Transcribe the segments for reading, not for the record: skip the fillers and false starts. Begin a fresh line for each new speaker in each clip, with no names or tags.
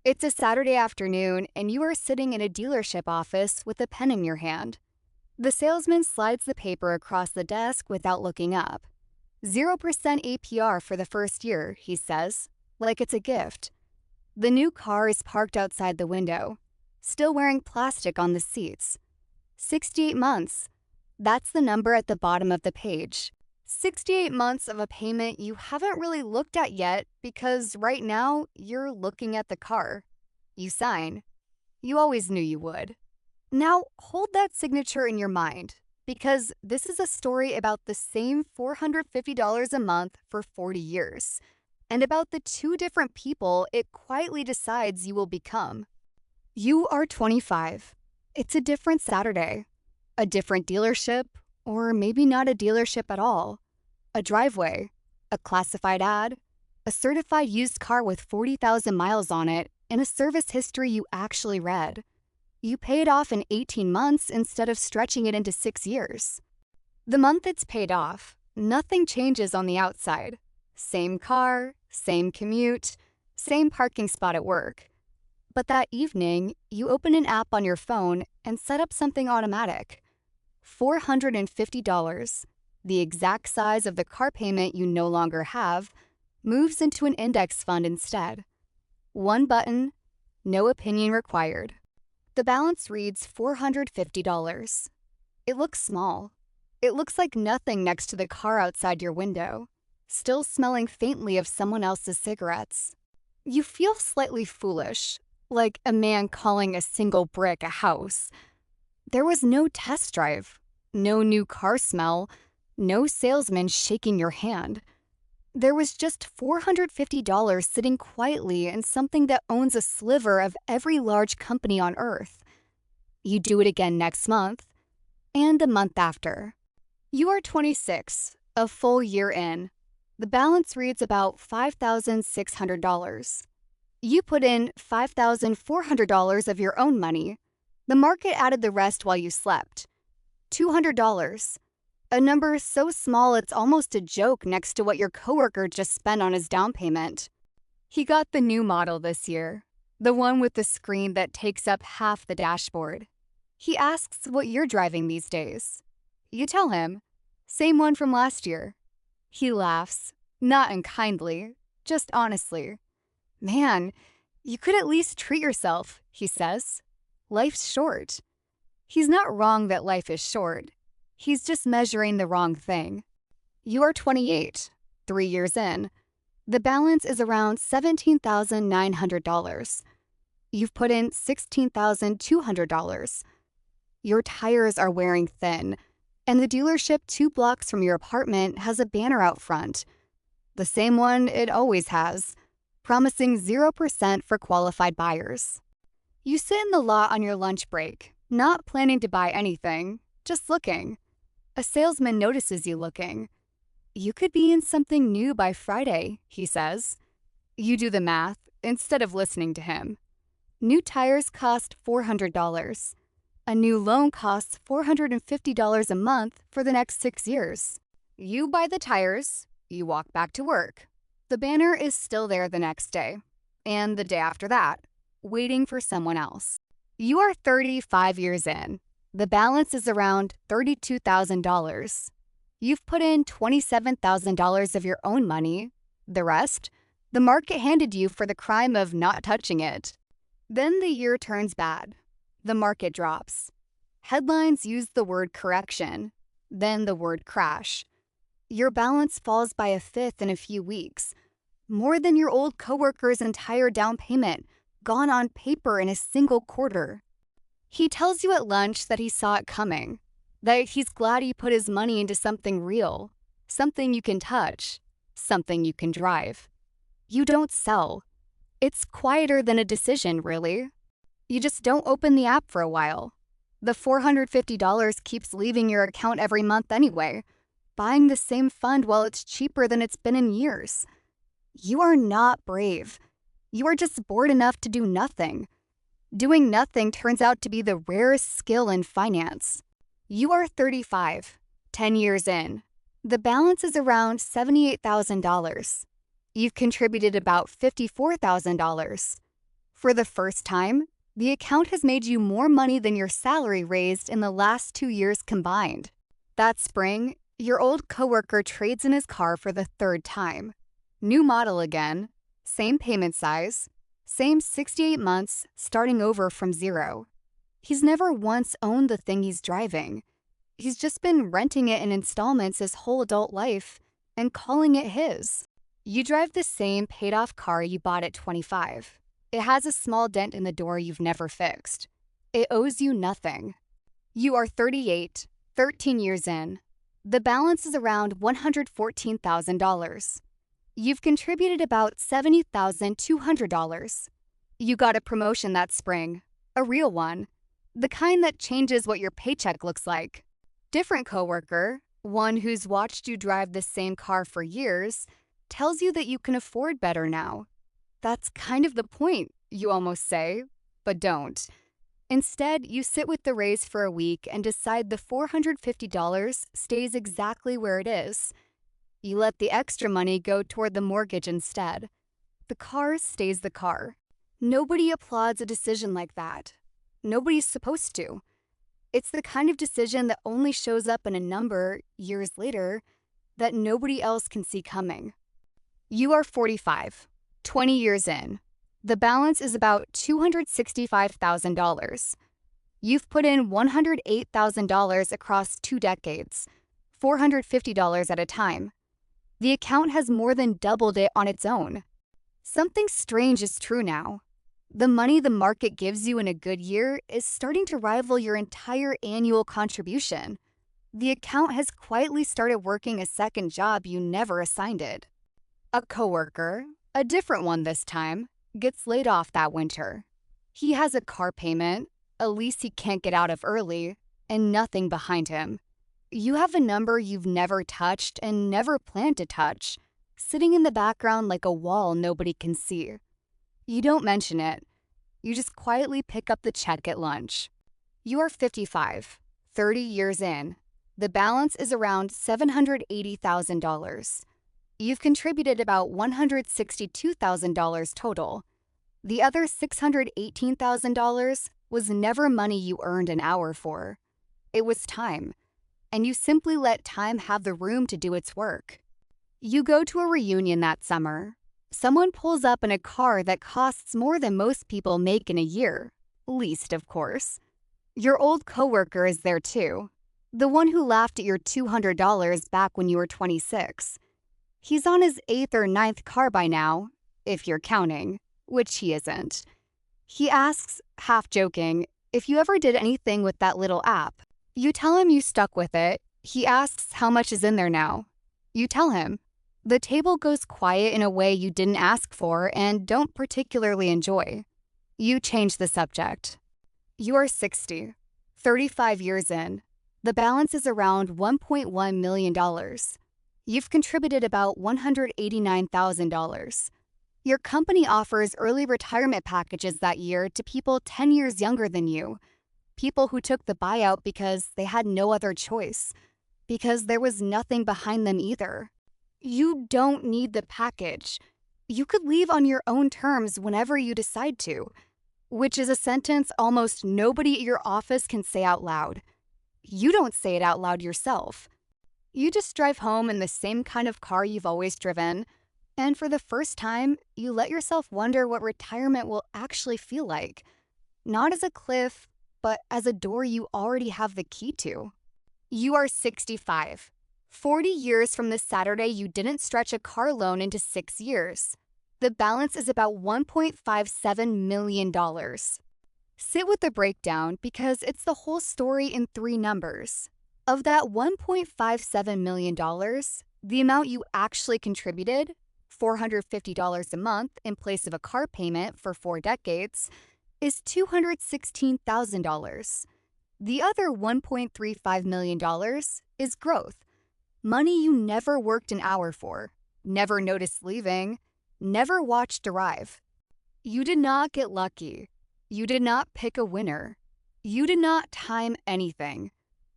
It's a Saturday afternoon, and you are sitting in a dealership office with a pen in your hand. The salesman slides the paper across the desk without looking up. 0% APR for the first year, he says, like it's a gift. The new car is parked outside the window, still wearing plastic on the seats. 68 months. That's the number at the bottom of the page. 68 months of a payment you haven't really looked at yet because right now you're looking at the car. You sign. You always knew you would. Now hold that signature in your mind because this is a story about the same $450 a month for 40 years and about the two different people it quietly decides you will become. You are 25. It's a different Saturday, a different dealership, or maybe not a dealership at all. A driveway, a classified ad, a certified used car with 40,000 miles on it, and a service history you actually read. You pay it off in 18 months instead of stretching it into 6 years. The month it's paid off, nothing changes on the outside. Same car, same commute, same parking spot at work. But that evening, you open an app on your phone and set up something automatic. $450, the exact size of the car payment you no longer have, moves into an index fund instead. One button, no opinion required. The balance reads $450. It looks small. It looks like nothing next to the car outside your window, still smelling faintly of someone else's cigarettes. You feel slightly foolish, like a man calling a single brick a house. There was no test drive, no new car smell, no salesman shaking your hand. There was just $450 sitting quietly in something that owns a sliver of every large company on Earth. You do it again next month, and the month after. You are 26, a full year in. The balance reads about $5,600. You put in $5,400 of your own money. The market added the rest while you slept. $200. A number so small it's almost a joke next to what your coworker just spent on his down payment. He got the new model this year, the one with the screen that takes up half the dashboard. He asks what you're driving these days. You tell him, same one from last year. He laughs, not unkindly, just honestly. Man, you could at least treat yourself, he says. Life's short. He's not wrong that life is short. He's just measuring the wrong thing. You are 28, 3 years in. The balance is around $17,900. You've put in $16,200. Your tires are wearing thin, and the dealership 2 blocks from your apartment has a banner out front. The same one it always has, promising 0% for qualified buyers. You sit in the lot on your lunch break, not planning to buy anything, just looking. A salesman notices you looking. You could be in something new by Friday, he says. You do the math instead of listening to him. New tires cost $400. A new loan costs $450 a month for the next 6 years. You buy the tires, you walk back to work. The banner is still there the next day, and the day after that, waiting for someone else. You are 35 years in. The balance is around $32,000. You've put in $27,000 of your own money. The rest, the market handed you for the crime of not touching it. Then the year turns bad. The market drops. Headlines use the word correction, then the word crash. Your balance falls by 1/5 in a few weeks. More than your old coworker's entire down payment, gone on paper in a single quarter. He tells you at lunch that he saw it coming, that he's glad he put his money into something real, something you can touch, something you can drive. You don't sell. It's quieter than a decision, really. You just don't open the app for a while. The $450 keeps leaving your account every month anyway, buying the same fund while it's cheaper than it's been in years. You are not brave. You are just bored enough to do nothing. Doing nothing turns out to be the rarest skill in finance. You are 35, 10 years in. The balance is around $78,000. You've contributed about $54,000. For the first time, the account has made you more money than your salary raised in the last 2 years combined. That spring, your old coworker trades in his car for the third time. New model again, same payment size, same 68 months, starting over from zero. He's never once owned the thing he's driving. He's just been renting it in installments his whole adult life and calling it his. You drive the same paid-off car you bought at 25. It has a small dent in the door you've never fixed. It owes you nothing. You are 38, 13 years in. The balance is around $114,000. You've contributed about $70,200. You got a promotion that spring, a real one, the kind that changes what your paycheck looks like. Different coworker, one who's watched you drive the same car for years, tells you that you can afford better now. That's kind of the point, you almost say, but don't. Instead, you sit with the raise for a week and decide the $450 stays exactly where it is. You let the extra money go toward the mortgage instead. The car stays the car. Nobody applauds a decision like that. Nobody's supposed to. It's the kind of decision that only shows up in a number, years later, that nobody else can see coming. You are 45, 20 years in. The balance is about $265,000. You've put in $108,000 across 2 decades, $450 at a time. The account has more than doubled it on its own. Something strange is true now. The money the market gives you in a good year is starting to rival your entire annual contribution. The account has quietly started working a second job you never assigned it. A coworker, a different one this time, gets laid off that winter. He has a car payment, a lease he can't get out of early, and nothing behind him. You have a number you've never touched and never planned to touch, sitting in the background like a wall nobody can see. You don't mention it. You just quietly pick up the check at lunch. You are 55, 30 years in. The balance is around $780,000. You've contributed about $162,000 total. The other $618,000 was never money you earned an hour for. It was time, and you simply let time have the room to do its work. You go to a reunion that summer. Someone pulls up in a car that costs more than most people make in a year. Least, of course. Your old coworker is there too. The one who laughed at your $200 back when you were 26. He's on his 8th or 9th car by now, if you're counting, which he isn't. He asks, half joking, if you ever did anything with that little app. You tell him you stuck with it. He asks how much is in there now. You tell him. The table goes quiet in a way you didn't ask for and don't particularly enjoy. You change the subject. You are 60, 35 years in. The balance is around $1.1 million. You've contributed about $189,000. Your company offers early retirement packages that year to people 10 years younger than you. People who took the buyout because they had no other choice, because there was nothing behind them either. You don't need the package. You could leave on your own terms whenever you decide to, which is a sentence almost nobody at your office can say out loud. You don't say it out loud yourself. You just drive home in the same kind of car you've always driven, and for the first time, you let yourself wonder what retirement will actually feel like. Not as a cliff, but as a door you already have the key to. You are 65, 40 years from the Saturday you didn't stretch a car loan into 6 years. The balance is about $1.57 million. Sit with the breakdown because it's the whole story in 3 numbers. Of that $1.57 million, the amount you actually contributed, $450 a month in place of a car payment for 4 decades, is $216,000. The other $1.35 million is growth, money you never worked an hour for, never noticed leaving, never watched arrive. You did not get lucky. You did not pick a winner. You did not time anything.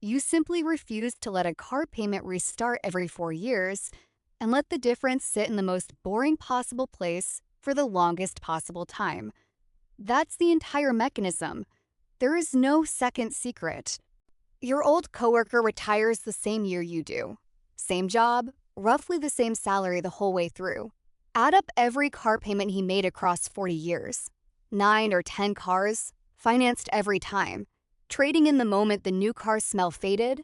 You simply refused to let a car payment restart every 4 years and let the difference sit in the most boring possible place for the longest possible time. That's the entire mechanism. There is no second secret. Your old coworker retires the same year you do. Same job, roughly the same salary the whole way through. Add up every car payment he made across 40 years. 9 or 10 cars, financed every time. Trading in the moment the new cars smell faded,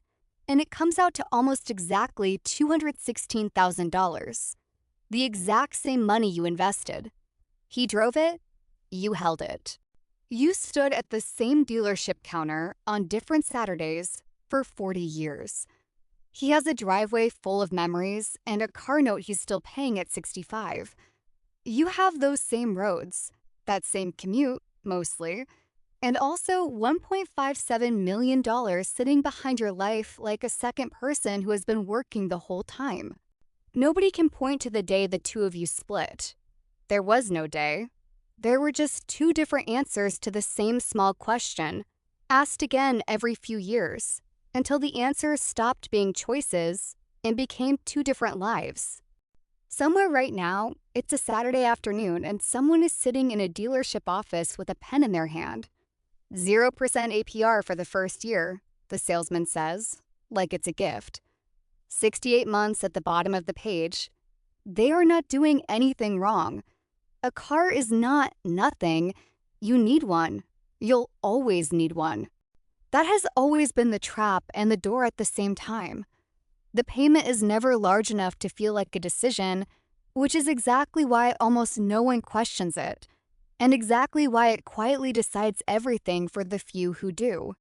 and it comes out to almost exactly $216,000. The exact same money you invested. He drove it, you held it. You stood at the same dealership counter on different Saturdays for 40 years. He has a driveway full of memories and a car note he's still paying at 65. You have those same roads, that same commute, mostly, and also $1.57 million sitting behind your life like a second person who has been working the whole time. Nobody can point to the day the two of you split. There was no day. There were just two different answers to the same small question, asked again every few years, until the answers stopped being choices and became two different lives. Somewhere right now, it's a Saturday afternoon and someone is sitting in a dealership office with a pen in their hand. 0% APR for the first year, the salesman says, like it's a gift. 68 months at the bottom of the page. They are not doing anything wrong. A car is not nothing. You need one. You'll always need one. That has always been the trap and the door at the same time. The payment is never large enough to feel like a decision, which is exactly why almost no one questions it, and exactly why it quietly decides everything for the few who do.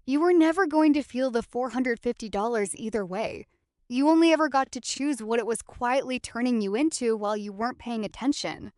You were never going to feel the $450 either way. You only ever got to choose what it was quietly turning you into while you weren't paying attention.